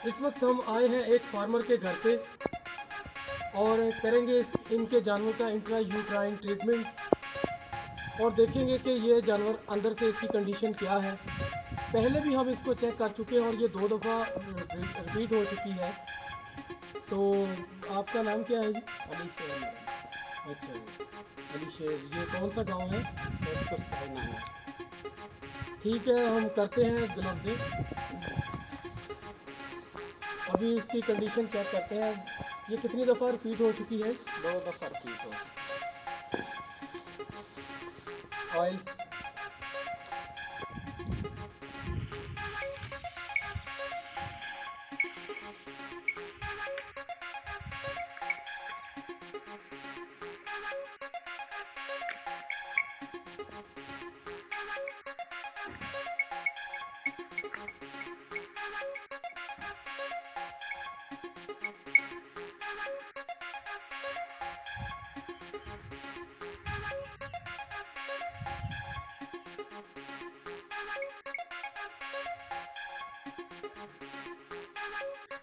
इस वक्त हम आए हैं एक फार्मर के घर पे और करेंगे इनके जानवर का इंट्रा यूट्राइन ट्रीटमेंट और देखेंगे कि ये जानवर अंदर से इसकी कंडीशन क्या है। पहले भी हम इसको चेक कर चुके हैं और ये 2 दफ़ा रिपीट हो चुकी है। तो आपका नाम क्या है जी? अली शेर मेरा अच्छा जी, अली शेर। ये कौन सा गांव है? नाम, सुस्ताई नाम है। ठीक है, हम करते हैं ग्लव दे। अभी इसकी कंडीशन चेक करते हैं। ये कितनी दफ़ा रिपीट हो चुकी है? 2 दफ़ा रिपीट हो। ऑयल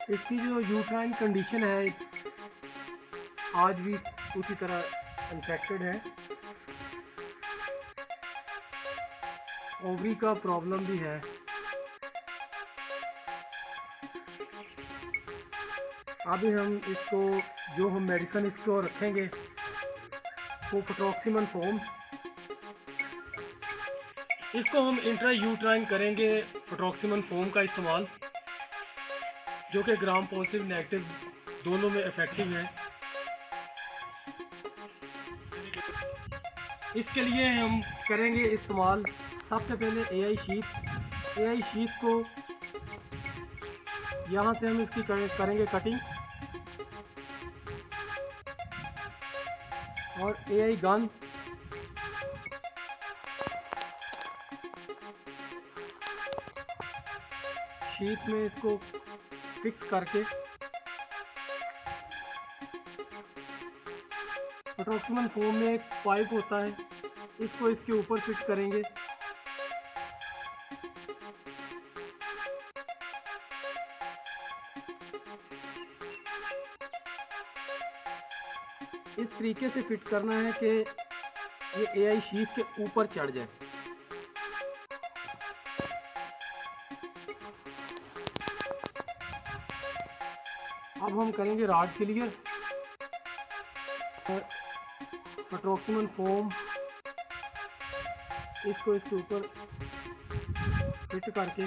इसकी जो यूट्राइन कंडीशन है आज भी उसी तरह इन्फेक्टेड है। ओवरी का प्रॉब्लम भी है। अभी हम इसको जो हम मेडिसिन इसको रखेंगे वो फ्लोरोक्सिमन फोम, इसको हम इंट्रा यूट्राइन करेंगे फ्लोरोक्सिमन फोम का इस्तेमाल, जो कि ग्राम पॉजिटिव नेगेटिव दोनों में इफेक्टिव है। इसके लिए हम करेंगे इस्तेमाल सबसे पहले एआई शीट को यहाँ से हम इसकी करेंगे कटिंग और एआई गन शीट में इसको फिक्स करके फ्लोरोक्सिमन फोम में एक पाइप होता है, इसको इसके ऊपर फिट करेंगे। इस तरीके से फिट करना है कि ये एआई शीट के ऊपर चढ़ जाए। अब हम करेंगे रॉड क्लियर। फ्लोरोक्सिमन फोम इसको इसके ऊपर फिट करके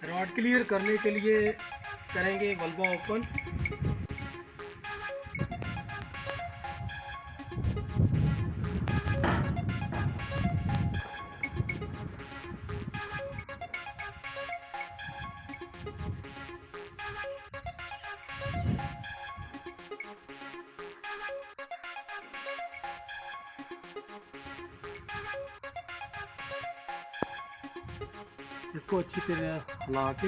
रॉड क्लियर करने के लिए करेंगे वल्वा ओपन। इसको अच्छी तरह हिला के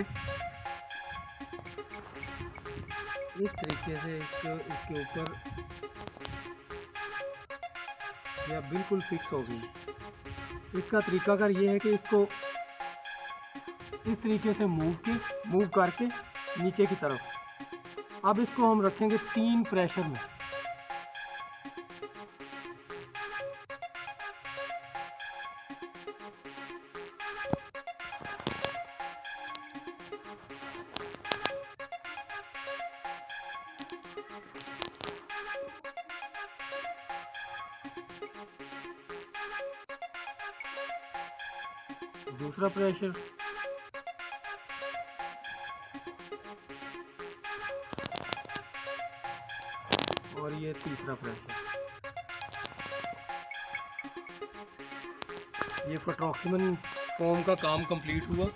इस तरीके से इसके ऊपर यह बिल्कुल फिक्स हो गई। इसका तरीकाकार ये है कि इसको इस तरीके से मूव करके नीचे की तरफ। अब इसको हम रखेंगे 3 प्रेशर में। दूसरा प्रेशर और ये तीसरा प्रेशर। ये फ्लोरोक्सिमन फोम का काम कंप्लीट हुआ।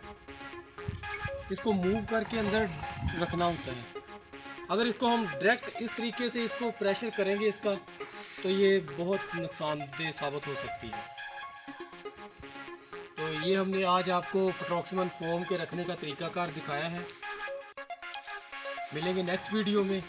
इसको मूव करके अंदर रखना होता है। अगर इसको हम डायरेक्ट इस तरीके से इसको प्रेशर करेंगे इसका, तो ये बहुत नुकसानदेह साबित हो सकती है। तो ये हमने आज आपको फ्लोरोक्सिमन फोम के रखने का तरीकाकार दिखाया है। मिलेंगे नेक्स्ट वीडियो में।